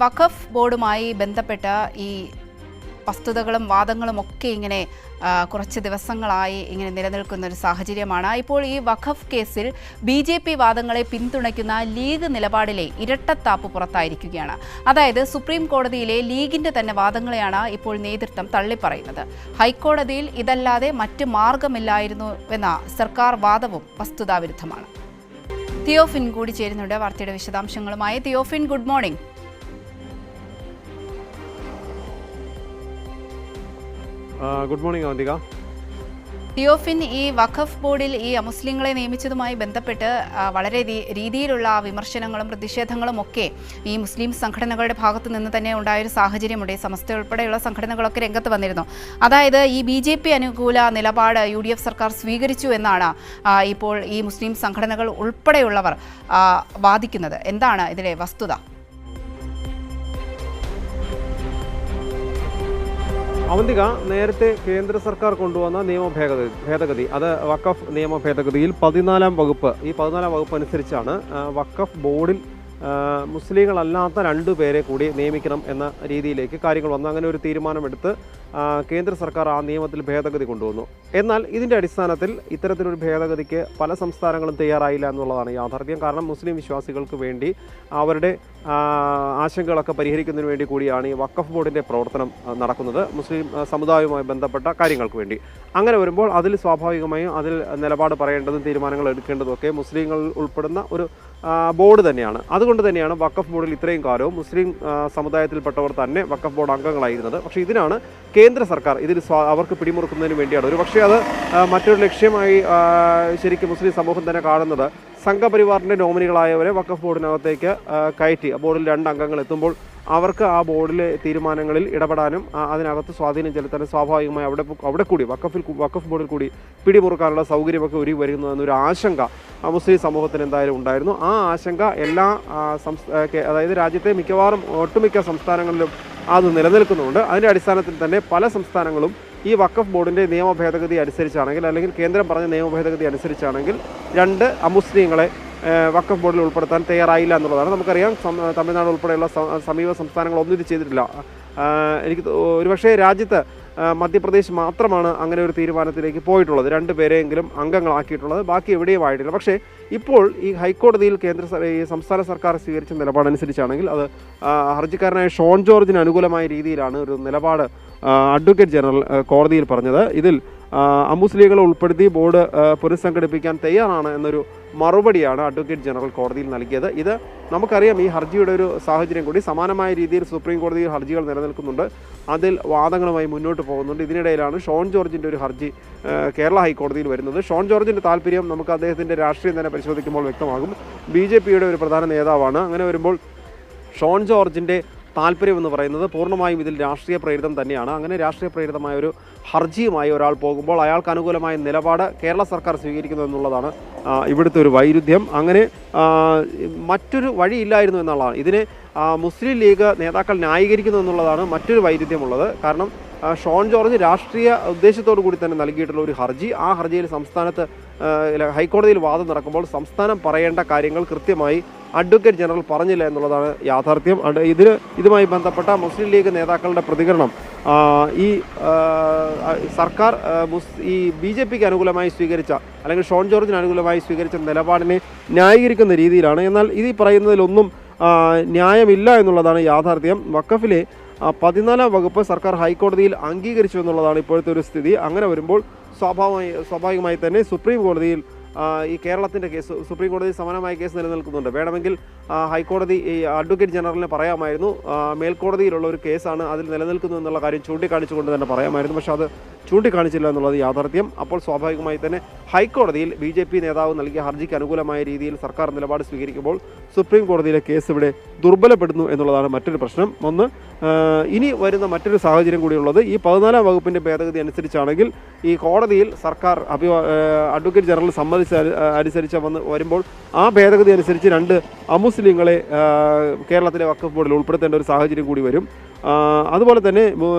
വഖഫ് ബോർഡുമായി ബന്ധപ്പെട്ട ഈ വസ്തുതകളും വാദങ്ങളും ഒക്കെ ഇങ്ങനെ കുറച്ച് ദിവസങ്ങളായി ഇങ്ങനെ നിലനിൽക്കുന്ന ഒരു സാഹചര്യമാണ്. ഇപ്പോൾ ഈ വഖഫ് കേസിൽ BJP വാദങ്ങളെ പിന്തുണയ്ക്കുന്ന ലീഗ് നിലപാടിലെ ഇരട്ടത്താപ്പ് പുറത്തായിരിക്കുകയാണ്. അതായത് സുപ്രീം കോടതിയിലെ ലീഗിന്റെ തന്നെ വാദങ്ങളെയാണ് ഇപ്പോൾ നേതൃത്വം തള്ളിപ്പറയുന്നത്. ഹൈക്കോടതിയിൽ ഇതല്ലാതെ മറ്റ് മാർഗമില്ലായിരുന്നു എന്ന സർക്കാർ വാദവും വസ്തുതാവിരുദ്ധമാണ്. തിയോഫിൻ കൂടി ചേരുന്നുണ്ട് വാർത്തയുടെ വിശദാംശങ്ങളുമായി. Theophin, good morning. Good morning Avantika. Theophin, ഈ വഖഫ് ബോർഡിൽ ഈ അമുസ്ലിങ്ങളെ നിയമിച്ചതുമായി ബന്ധപ്പെട്ട് വളരെ രീതിയിലുള്ള വിമർശനങ്ങളും പ്രതിഷേധങ്ങളും ഒക്കെ ഈ മുസ്ലിം സംഘടനകളുടെ ഭാഗത്തു നിന്ന് തന്നെ ഉണ്ടായൊരു സാഹചര്യമുണ്ട്. സമസ്ത ഉൾപ്പെടെയുള്ള സംഘടനകളൊക്കെ രംഗത്ത് വന്നിരുന്നു. അതായത് ഈ BJP അനുകൂല നിലപാട് UDF സർക്കാർ സ്വീകരിച്ചു എന്നാണ് ഇപ്പോൾ ഈ മുസ്ലിം സംഘടനകൾ ഉൾപ്പെടെയുള്ളവർ വാദിക്കുന്നത്. എന്താണ് ഇതിലെ വസ്തുത? അവന്തിക, നേരത്തെ കേന്ദ്ര സർക്കാർ കൊണ്ടുവന്ന ഭേദഗതി അത് വഖഫ് നിയമ ഭേദഗതിയിൽ 14-ാം വകുപ്പ്, ഈ 14-ാം വകുപ്പ് അനുസരിച്ചാണ് വഖഫ് ബോർഡിൽ മുസ്ലിങ്ങളല്ലാത്ത 2 പേരെ കൂടി നിയമിക്കണം എന്ന രീതിയിലേക്ക് കാര്യങ്ങൾ വന്നു. അങ്ങനെ ഒരു തീരുമാനമെടുത്ത് കേന്ദ്ര സർക്കാർ ആ നിയമത്തിൽ ഭേദഗതി കൊണ്ടുവന്നു. എന്നാൽ ഇതിൻ്റെ അടിസ്ഥാനത്തിൽ ഇത്തരത്തിലൊരു ഭേദഗതിക്ക് പല സംസ്ഥാനങ്ങളും തയ്യാറായില്ല എന്നുള്ളതാണ് യാഥാർത്ഥ്യം. കാരണം മുസ്ലിം വിശ്വാസികൾക്ക് വേണ്ടി അവരുടെ ആശങ്കകളൊക്കെ പരിഹരിക്കുന്നതിന് വേണ്ടി കൂടിയാണ് ഈ വഖഫ് ബോർഡിൻ്റെ പ്രവർത്തനം നടക്കുന്നത്, മുസ്ലിം സമുദായവുമായി ബന്ധപ്പെട്ട കാര്യങ്ങൾക്ക് വേണ്ടി. അങ്ങനെ വരുമ്പോൾ അതിൽ സ്വാഭാവികമായും അതിൽ നിലപാട് പറയേണ്ടതും തീരുമാനങ്ങൾ എടുക്കേണ്ടതും ഒക്കെ മുസ്ലിങ്ങൾ ഉൾപ്പെടുന്ന ഒരു ബോർഡ് തന്നെയാണ്. അതുകൊണ്ട് തന്നെയാണ് വഖഫ് ബോർഡിൽ ഇത്രയും കാലവും മുസ്ലിം സമുദായത്തിൽപ്പെട്ടവർ തന്നെ വഖഫ് ബോർഡ് അംഗങ്ങളായിരുന്നത്. പക്ഷേ ഇതിനാണ് കേന്ദ്ര സർക്കാർ ഇതിൽ അവർക്ക് പിടിമുറുക്കുന്നതിന് വേണ്ടിയാണ്. ഒരു പക്ഷേ അത് മറ്റൊരു ലക്ഷ്യമായി ശരിക്കും മുസ്ലിം സമൂഹം തന്നെ കാണുന്നത് സംഘപരിവാറിൻ്റെ നോമിനികളായവരെ വഖഫ് ബോർഡിനകത്തേക്ക് കയറ്റി ബോർഡിൽ 2 അംഗങ്ങൾ എത്തുമ്പോൾ അവർക്ക് ആ ബോർഡിലെ തീരുമാനങ്ങളിൽ ഇടപെടാനും അതിനകത്ത് സ്വാധീനം ചെലുത്താനും സ്വാഭാവികമായി അവിടെ കൂടി വഖഫ് ബോർഡിൽ കൂടി പിടിമുറുക്കാനുള്ള സൗകര്യമൊക്കെ ഒരുങ്ങി വരുന്നു എന്നൊരു ആശങ്ക മുസ്ലിം സമൂഹത്തിന് എന്തായാലും ഉണ്ടായിരുന്നു. ആ ആശങ്ക എല്ലാ അതായത് രാജ്യത്തെ മിക്കവാറും ഒട്ടുമിക്ക സംസ്ഥാനങ്ങളിലും അത് നിലനിൽക്കുന്നുണ്ട്. അതിൻ്റെ അടിസ്ഥാനത്തിൽ തന്നെ പല സംസ്ഥാനങ്ങളും ഈ വഖഫ് ബോർഡിൻ്റെ നിയമ ഭേദഗതി അനുസരിച്ചാണെങ്കിൽ, അല്ലെങ്കിൽ കേന്ദ്രം പറഞ്ഞ നിയമ ഭേദഗതി അനുസരിച്ചാണെങ്കിൽ 2 അമുസ്ലിങ്ങളെ വഖഫ് ബോർഡിൽ ഉൾപ്പെടുത്താൻ തയ്യാറായില്ല എന്നുള്ളതാണ്. നമുക്കറിയാം തമിഴ്നാട് ഉൾപ്പെടെയുള്ള സമീപ സംസ്ഥാനങ്ങളൊന്നും ഇത് ചെയ്തിട്ടില്ല. എനിക്ക് ഒരുപക്ഷേ രാജ്യത്ത് മധ്യപ്രദേശ് മാത്രമാണ് അങ്ങനെ ഒരു തീരുമാനത്തിലേക്ക് പോയിട്ടുള്ളത്, 2 പേരെയെങ്കിലും അംഗങ്ങളാക്കിയിട്ടുള്ളത്. ബാക്കി എവിടെയും ആയിട്ടില്ല. പക്ഷേ ഇപ്പോൾ ഈ ഹൈക്കോടതിയിൽ ഈ സംസ്ഥാന സർക്കാർ സ്വീകരിച്ച നിലപാടനുസരിച്ചാണെങ്കിൽ അത് ഹർജിക്കാരനായ ഷോൺ ജോർജിന് അനുകൂലമായ രീതിയിലാണ് ഒരു നിലപാട് അഡ്വക്കേറ്റ് ജനറൽ കോടതിയിൽ പറഞ്ഞത്. ഇതിൽ അമുസ്ലിങ്ങളെ ഉൾപ്പെടുത്തി ബോർഡ് പുനഃസംഘടിപ്പിക്കാൻ തയ്യാറാണ് എന്നൊരു മറുപടിയാണ് അഡ്വക്കേറ്റ് ജനറൽ കോടതിയിൽ നൽകിയത്. ഇത് നമുക്കറിയാം, ഈ ഹർജിയുടെ ഒരു സാഹചര്യം കൂടി സമാനമായ രീതിയിൽ സുപ്രീം കോടതിയിൽ ഹർജികൾ നിലനിൽക്കുന്നുണ്ട്, അതിൽ വാദങ്ങളുമായി മുന്നോട്ട് പോകുന്നുണ്ട്. ഇതിനിടയിലാണ് ഷോൺ ജോർജിൻ്റെ ഒരു ഹർജി കേരള ഹൈക്കോടതിയിൽ വരുന്നത്. ഷോൺ ജോർജിൻ്റെ താല്പര്യം നമുക്ക് അദ്ദേഹത്തിൻ്റെ രാഷ്ട്രീയം തന്നെ പരിശോധിക്കുമ്പോൾ വ്യക്തമാകും. BJPയുടെ ഒരു പ്രധാന നേതാവാണ്. അങ്ങനെ വരുമ്പോൾ ഷോൺ ജോർജിൻ്റെ താല്പര്യം എന്ന് പറയുന്നത് പൂർണ്ണമായും ഇതിൽ രാഷ്ട്രീയ പ്രേരിതം തന്നെയാണ്. അങ്ങനെ രാഷ്ട്രീയ പ്രേരിതമായ ഒരു ഹർജിയുമായി ഒരാൾ പോകുമ്പോൾ അയാൾക്ക് അനുകൂലമായ നിലപാട് കേരള സർക്കാർ സ്വീകരിക്കുന്നു എന്നുള്ളതാണ് ഇവിടുത്തെ ഒരു വൈരുദ്ധ്യം. അങ്ങനെ മറ്റൊരു വഴിയില്ലായിരുന്നു എന്നുള്ളതാണ്. ഇതിനെ മുസ്ലിം ലീഗ് നേതാക്കൾ ന്യായീകരിക്കുന്നു എന്നുള്ളതാണ് മറ്റൊരു വൈരുദ്ധ്യമുള്ളത്. കാരണം ഷോൺ ജോർജ് രാഷ്ട്രീയ ഉദ്ദേശത്തോടു കൂടി തന്നെ നൽകിയിട്ടുള്ള ഒരു ഹർജി, ആ ഹർജിയിൽ സംസ്ഥാനത്ത് ഹൈക്കോടതിയിൽ വാദം നടക്കുമ്പോൾ സംസ്ഥാനം പറയേണ്ട കാര്യങ്ങൾ കൃത്യമായി അഡ്വക്കേറ്റ് ജനറൽ പറഞ്ഞില്ല എന്നുള്ളതാണ് യാഥാർത്ഥ്യം. ഇതുമായി ബന്ധപ്പെട്ട മുസ്ലിം ലീഗ് നേതാക്കളുടെ പ്രതികരണം ഈ സർക്കാർ ഈ BJPക്ക് അനുകൂലമായി സ്വീകരിച്ച, അല്ലെങ്കിൽ ഷോൺ ജോർജിന് അനുകൂലമായി സ്വീകരിച്ച നിലപാടിനെ ന്യായീകരിക്കുന്ന രീതിയിലാണ്. എന്നാൽ ഇത് പറയുന്നതിലൊന്നും ന്യായമില്ല എന്നുള്ളതാണ് യാഥാർത്ഥ്യം. വഖഫിലെ 14-ാം വകുപ്പ് സർക്കാർ ഹൈക്കോടതിയിൽ അംഗീകരിച്ചു എന്നുള്ളതാണ് ഇപ്പോഴത്തെ ഒരു സ്ഥിതി. അങ്ങനെ വരുമ്പോൾ സ്വാഭാവികമായി തന്നെ സുപ്രീം കോടതിയിൽ ഈ കേരളത്തിൻ്റെ കേസ്, സുപ്രീം കോടതി സമാനമായ കേസ് നിലനിൽക്കുന്നുണ്ട്. വേണമെങ്കിൽ ഹൈക്കോടതി ഈ അഡ്വക്കേറ്റ് ജനറലിന് പറയാമായിരുന്നു മേൽക്കോടതിയിലുള്ള ഒരു കേസാണ് അതിൽ നിലനിൽക്കുന്നു എന്നുള്ള കാര്യം ചൂണ്ടിക്കാണിച്ചുകൊണ്ട് തന്നെ പറയാമായിരുന്നു. പക്ഷേ അത് ചൂണ്ടിക്കാണിച്ചില്ല എന്നുള്ളത് യാഥാർത്ഥ്യം. അപ്പോൾ സ്വാഭാവികമായി തന്നെ ഹൈക്കോടതിയിൽ BJP നേതാവ് നൽകിയ ഹർജിക്ക് അനുകൂലമായ രീതിയിൽ സർക്കാർ നിലപാട് സ്വീകരിക്കുമ്പോൾ സുപ്രീം കോടതിയിലെ കേസ് ഇവിടെ ദുർബലപ്പെടുന്നു എന്നുള്ളതാണ് മറ്റൊരു പ്രശ്നം. ഒന്ന്, ഇനി വരുന്ന മറ്റൊരു സാഹചര്യം കൂടിയുള്ളത്, ഈ 14-ാം വകുപ്പിൻ്റെ ഭേദഗതി അനുസരിച്ചാണെങ്കിൽ ഈ കോടതിയിൽ സർക്കാർ അഡ്വക്കേറ്റ് ജനറൽ അനുസരിച്ച് വരുമ്പോൾ ആ ഭേദഗതി അനുസരിച്ച് 2 അമുസ്ലിങ്ങളെ കേരളത്തിലെ വഖഫ് ബോർഡിൽ ഉൾപ്പെടുത്തേണ്ട ഒരു സാഹചര്യം കൂടി വരും. അതുപോലെ തന്നെ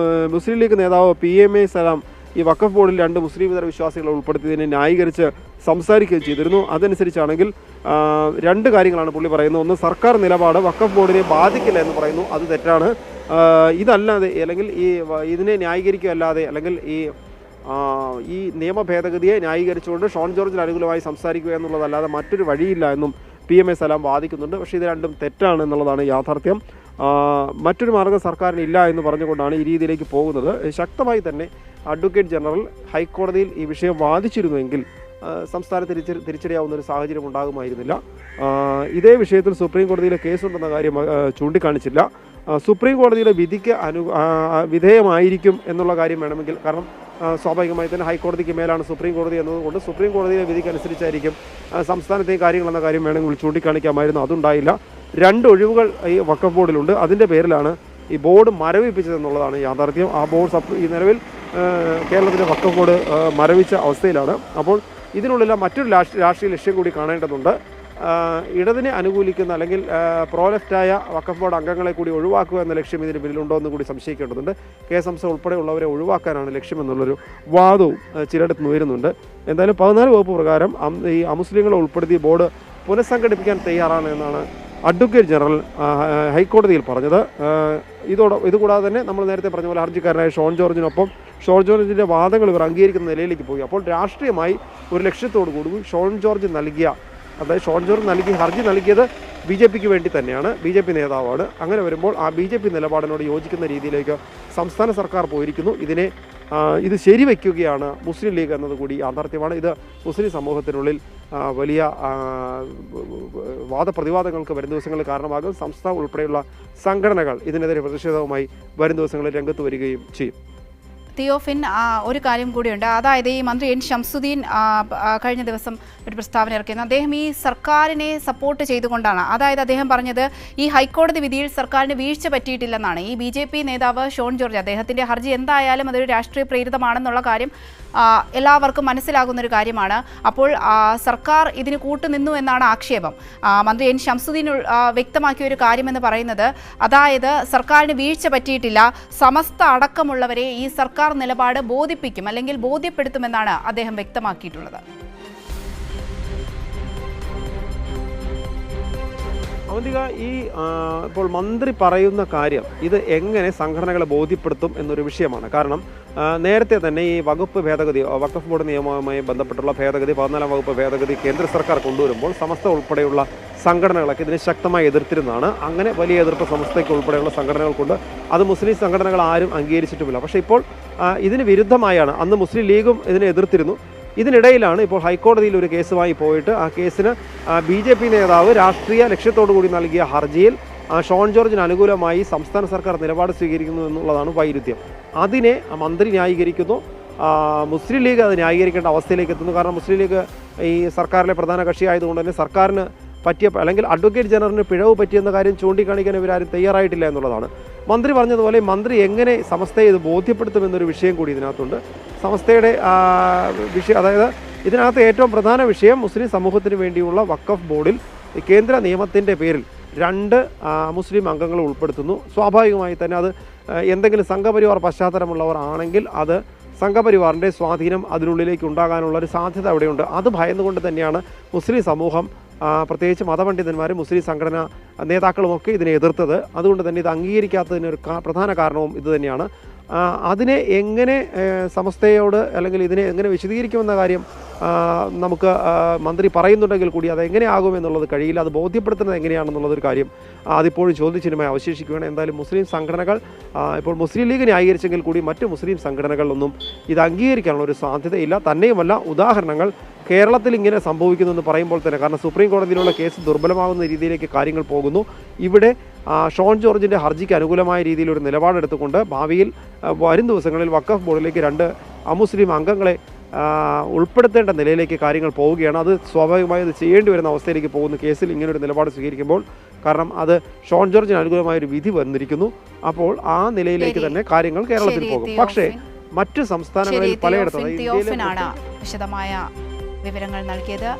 മുസ്ലിം ലീഗ് നേതാവ് PMA സലാം ഈ വഖഫ് ബോർഡിൽ 2 മുസ്ലിം വിശ്വാസികളെ ഉൾപ്പെടുത്തിയതിനെ ന്യായീകരിച്ച് സംസാരിക്കുകയും ചെയ്തിരുന്നു. അതനുസരിച്ചാണെങ്കിൽ 2 കാര്യങ്ങളാണ് പുള്ളി പറയുന്നത്. ഒന്ന്, സർക്കാർ നിലപാട് വഖഫ് ബോർഡിനെ ബാധിക്കില്ല എന്ന് പറയുന്നു, അത് തെറ്റാണ്. ഇതല്ലാതെ അല്ലെങ്കിൽ ഇതിനെ ന്യായീകരിക്കുകയല്ലാതെ അല്ലെങ്കിൽ ഈ നിയമ ഭേദഗതിയെ ന്യായീകരിച്ചുകൊണ്ട് ഷോൺ ജോർജിന് അനുകൂലമായി സംസാരിക്കുക എന്നുള്ളതല്ലാതെ മറ്റൊരു വഴിയില്ല എന്നും PMA സലാം വാദിക്കുന്നുണ്ട്. പക്ഷേ ഇത് രണ്ടും തെറ്റാണ് എന്നുള്ളതാണ് യാഥാർത്ഥ്യം. മറ്റൊരു മാർഗ്ഗം സർക്കാരിന് ഇല്ല എന്ന് പറഞ്ഞുകൊണ്ടാണ് ഈ രീതിയിലേക്ക് പോകുന്നത്. ശക്തമായി തന്നെ അഡ്വക്കേറ്റ് ജനറൽ ഹൈക്കോടതിയിൽ ഈ വിഷയം വാദിച്ചിരുന്നുവെങ്കിൽ സംസ്ഥാനത്ത് തിരിച്ചടിയാവുന്ന ഒരു സാഹചര്യം ഉണ്ടാകുമായിരുന്നില്ല. ഇതേ വിഷയത്തിൽ സുപ്രീം കോടതിയിലെ കേസുണ്ടെന്ന കാര്യം ചൂണ്ടിക്കാണിച്ചില്ല. സുപ്രീം കോടതിയിലെ വിധിക്ക് വിധേയമായിരിക്കും എന്നുള്ള കാര്യം വേണമെങ്കിൽ, കാരണം സ്വാഭാവികമായി തന്നെ ഹൈക്കോടതിക്ക് മേലാണ് സുപ്രീം കോടതി എന്നതുകൊണ്ട് സുപ്രീം കോടതിയിലെ വിധിക്കനുസരിച്ചായിരിക്കും സംസ്ഥാനത്തെ കാര്യങ്ങളെന്ന കാര്യം വേണമെങ്കിൽ ചൂണ്ടിക്കാണിക്കാമായിരുന്നു. അതുണ്ടായില്ല. 2 ഒഴിവുകൾ ഈ വഖഫ് ബോർഡിലുണ്ട്. അതിൻ്റെ പേരിലാണ് ഈ ബോർഡ് മരവിപ്പിച്ചതെന്നുള്ളതാണ് യാഥാർത്ഥ്യം. ആ ബോർഡ് ഈ നിലവിൽ കേരളത്തിലെ വഖഫ് ബോർഡ് മരവിച്ച അവസ്ഥയിലാണ്. അപ്പോൾ ഇതിനുള്ള മറ്റൊരു രാഷ്ട്രീയ ലക്ഷ്യം കൂടി കാണേണ്ടതുണ്ട്. ഇടതിനെ അനുകൂലിക്കുന്ന അല്ലെങ്കിൽ പ്രോ ലെഫ്റ്റായ വഖഫ് ബോർഡ് അംഗങ്ങളെ കൂടി ഒഴിവാക്കുക എന്ന ലക്ഷ്യം ഇതിന് പിന്നിലുണ്ടോ എന്ന് കൂടി സംശയിക്കേണ്ടതുണ്ട്. KSMC ഉൾപ്പെടെയുള്ളവരെ ഒഴിവാക്കാനാണ് ലക്ഷ്യമെന്നുള്ളൊരു വാദവും ചിലയിടത്ത് ഉയരുന്നുണ്ട്. എന്തായാലും 14 വകുപ്പ് പ്രകാരം ഈ അമുസ്ലിങ്ങളെ ഉൾപ്പെടുത്തി ബോർഡ് പുനഃസംഘടിപ്പിക്കാൻ തയ്യാറാണ് എന്നാണ് അഡ്വക്കേറ്റ് ജനറൽ ഹൈക്കോടതിയിൽ പറഞ്ഞത്. ഇതുകൂടാതെ തന്നെ നമ്മൾ നേരത്തെ പറഞ്ഞ പോലെ ഹർജിക്കാരനായ ഷോൺ ജോർജിനൊപ്പം ഷോൺ ജോർജിൻ്റെ വാദങ്ങൾ ഇവർ അംഗീകരിക്കുന്ന നിലയിലേക്ക് പോയി. അപ്പോൾ രാഷ്ട്രീയമായി ഒരു ലക്ഷ്യത്തോടു കൂടി ഷോൺ ജോർജ് ഹർജി നൽകിയത് BJPക്ക് വേണ്ടി തന്നെയാണ്. BJP നേതാവാണ്. അങ്ങനെ വരുമ്പോൾ ആ BJP നിലപാടിനോട് യോജിക്കുന്ന രീതിയിലേക്ക് സംസ്ഥാന സർക്കാർ പോയിരിക്കുന്നു. ഇത് ശരിവെക്കുകയാണ് മുസ്ലിം ലീഗ് എന്നതുകൂടി യാഥാർത്ഥ്യമാണ്. ഇത് മുസ്ലിം സമൂഹത്തിനുള്ളിൽ വലിയ വാദപ്രതിവാദങ്ങൾക്ക് വരും ദിവസങ്ങളിൽ കാരണമാകും. സംസ്ഥാനം ഉൾപ്പെടെയുള്ള സംഘടനകൾ ഇതിനെതിരെ പ്രതിഷേധവുമായി വരും ദിവസങ്ങളിൽ രംഗത്ത് വരികയും ചെയ്യും. തിയോഫിൻ, ഒരു കാര്യം കൂടിയുണ്ട്. അതായത് ഈ മന്ത്രി N. ഷംസുദ്ദീൻ കഴിഞ്ഞ ദിവസം ഒരു പ്രസ്താവന ഇറക്കിയിരുന്നു. അദ്ദേഹം ഈ സർക്കാരിനെ സപ്പോർട്ട് ചെയ്തുകൊണ്ടാണ്, അതായത് അദ്ദേഹം പറഞ്ഞത് ഈ ഹൈക്കോടതി വിധിയിൽ സർക്കാരിന് വീഴ്ച പറ്റിയിട്ടില്ലെന്നാണ്. ഈ BJP നേതാവ് ഷോൺ ജോർജ് അദ്ദേഹത്തിൻ്റെ ഹർജി എന്തായാലും അതൊരു രാഷ്ട്രീയ പ്രേരിതമാണെന്നുള്ള കാര്യം എല്ലാവർക്കും മനസ്സിലാകുന്നൊരു കാര്യമാണ്. അപ്പോൾ സർക്കാർ ഇതിന് കൂട്ടുനിന്നു എന്നാണ് ആക്ഷേപം. മന്ത്രി N. ഷംസുദ്ദീൻ വ്യക്തമാക്കിയ ഒരു കാര്യമെന്ന് പറയുന്നത്, അതായത് സർക്കാരിന് വീഴ്ച പറ്റിയിട്ടില്ല, സമസ്ത അടക്കമുള്ളവരെ ഈ സർക്കാർ നിലപാട് ബോധിപ്പിക്കും അല്ലെങ്കിൽ ബോധ്യപ്പെടുത്തുമെന്നാണ് അദ്ദേഹം വ്യക്തമാക്കിയിട്ടുള്ളത്. അവന്തിക, ഇപ്പോൾ മന്ത്രി പറയുന്ന കാര്യം ഇത് എങ്ങനെ സംഘടനകളെ ബോധ്യപ്പെടുത്തും എന്നൊരു വിഷയമാണ്. കാരണം നേരത്തെ തന്നെ ഈ വഖഫ് ബോർഡ് നിയമവുമായി ബന്ധപ്പെട്ടുള്ള ഭേദഗതി 14ാം വകുപ്പ് ഭേദഗതി കേന്ദ്ര സർക്കാർ കൊണ്ടുവരുമ്പോൾ സമസ്ത ഉൾപ്പെടെയുള്ള സംഘടനകളൊക്കെ ഇതിനെ ശക്തമായി എതിർത്തിരുന്നതാണ്. അങ്ങനെ വലിയ എതിർപ്പ് സമസ്തയ്ക്ക് ഉൾപ്പെടെയുള്ള സംഘടനകൾക്കുണ്ട്. അത് മുസ്ലിം സംഘടനകൾ ആരും അംഗീകരിച്ചിട്ടുമില്ല. പക്ഷേ ഇപ്പോൾ ഇതിന് വിരുദ്ധമായാണ്. അന്ന് മുസ്ലിം ലീഗും ഇതിനെ എതിർത്തിരുന്നു. ഇതിനിടയിലാണ് ഇപ്പോൾ ഹൈക്കോടതിയിൽ ഒരു കേസുമായി പോയിട്ട് ആ കേസിന് BJP നേതാവ് രാഷ്ട്രീയ ലക്ഷ്യത്തോടു കൂടി നൽകിയ ഹർജിയിൽ ഷോൺ ജോർജിന് അനുകൂലമായി സംസ്ഥാന സർക്കാർ നിലപാട് സ്വീകരിക്കുന്നു എന്നുള്ളതാണ് വൈരുദ്ധ്യം. അതിനെ മന്ത്രി ന്യായീകരിക്കുന്നു. മുസ്ലിം ലീഗ് അത് ന്യായീകരിക്കേണ്ട അവസ്ഥയിലേക്ക് എത്തുന്നു. കാരണം മുസ്ലിം ലീഗ് ഈ സർക്കാരിലെ പ്രധാന കക്ഷിയായതുകൊണ്ട് തന്നെ സർക്കാരിന് പറ്റിയ അല്ലെങ്കിൽ അഡ്വക്കേറ്റ് ജനറലിന് പിഴവ് പറ്റിയെന്ന കാര്യം ചൂണ്ടിക്കാണിക്കാൻ ഇവരാരും തയ്യാറായിട്ടില്ല എന്നുള്ളതാണ്. മന്ത്രി പറഞ്ഞതുപോലെ മന്ത്രി എങ്ങനെ സമസ്തയെ ഇത് ബോധ്യപ്പെടുത്തുമെന്നൊരു വിഷയം കൂടി ഇതിനകത്തുണ്ട്. സമസ്തയുടെ വിഷയം, അതായത് ഇതിനകത്ത് ഏറ്റവും പ്രധാന വിഷയം മുസ്ലിം സമൂഹത്തിന് വേണ്ടിയുള്ള വഖഫ് ബോർഡിൽ കേന്ദ്ര നിയമത്തിൻ്റെ പേരിൽ 2 മുസ്ലിം അംഗങ്ങൾ ഉൾപ്പെടുത്തുന്നു. സ്വാഭാവികമായി തന്നെ അത് എന്തെങ്കിലും സംഘപരിവാർ പശ്ചാത്തലമുള്ളവർ ആണെങ്കിൽ അത് സംഘപരിവാറിൻ്റെ സ്വാധീനം അതിനുള്ളിലേക്ക് ഉണ്ടാകാനുള്ളൊരു സാധ്യത അവിടെയുണ്ട്. അത് ഭയന്നുകൊണ്ട് തന്നെയാണ് മുസ്ലിം സമൂഹം, പ്രത്യേകിച്ച് മതപണ്ഡിതന്മാരും മുസ്ലിം സംഘടനാ നേതാക്കളുമൊക്കെ ഇതിനെ എതിർത്തത്. അതുകൊണ്ട് തന്നെ ഇത് അംഗീകരിക്കാത്തതിനൊരു പ്രധാന കാരണവും ഇത് തന്നെയാണ്. അതിനെ എങ്ങനെ സമസ്തയോട് അല്ലെങ്കിൽ ഇതിനെ എങ്ങനെ വിശദീകരിക്കുമെന്ന കാര്യം നമുക്ക് മന്ത്രി പറയുന്നുണ്ടെങ്കിൽ കൂടി അത് എങ്ങനെയാകുമെന്നുള്ളത് കഴിയില്ല. അത് ബോധ്യപ്പെടുത്തുന്നത് എങ്ങനെയാണെന്നുള്ളതൊരു കാര്യം അതിപ്പോഴും ചോദ്യചിഹ്നമായി അവശേഷിക്കുകയാണ്. എന്തായാലും മുസ്ലിം സംഘടനകൾ ഇപ്പോൾ മുസ്ലിം ലീഗ് ന്യായീകരിച്ചെങ്കിൽ കൂടി മറ്റ് മുസ്ലിം സംഘടനകളിലൊന്നും ഇത് അംഗീകരിക്കാനുള്ള ഒരു സാധ്യതയില്ല. തന്നെയുമല്ല, ഉദാഹരണങ്ങൾ കേരളത്തിൽ ഇങ്ങനെ സംഭവിക്കുന്നു എന്ന് പറയുമ്പോൾ തന്നെ, കാരണം സുപ്രീം കോടതിയിലുള്ള കേസ് ദുർബലമാകുന്ന രീതിയിലേക്ക് കാര്യങ്ങൾ പോകുന്നു. ഇവിടെ ഷോൺ ജോർജിൻ്റെ ഹർജിക്ക് അനുകൂലമായ രീതിയിൽ ഒരു നിലപാടെടുത്തുകൊണ്ട് ഭാവിയിൽ വരും ദിവസങ്ങളിൽ വഖഫ് ബോർഡിലേക്ക് 2 അമുസ്ലിം അംഗങ്ങളെ ഉൾപ്പെടുത്തേണ്ട നിലയിലേക്ക് കാര്യങ്ങൾ പോവുകയാണ്. അത് സ്വാഭാവികമായി അത് ചെയ്യേണ്ടി വരുന്ന അവസ്ഥയിലേക്ക് പോകുന്ന കേസിൽ ഇങ്ങനൊരു നിലപാട് സ്വീകരിക്കുമ്പോൾ, കാരണം അത് ഷോൺ ജോർജിന് അനുകൂലമായൊരു വിധി വന്നിരിക്കുന്നു. അപ്പോൾ ആ നിലയിലേക്ക് തന്നെ കാര്യങ്ങൾ കേരളത്തിൽ പോകും. പക്ഷേ മറ്റ് സംസ്ഥാനങ്ങളിൽ പലയിടത്തും വിശദമായ വിവരങ്ങൾ നൽകിയത്.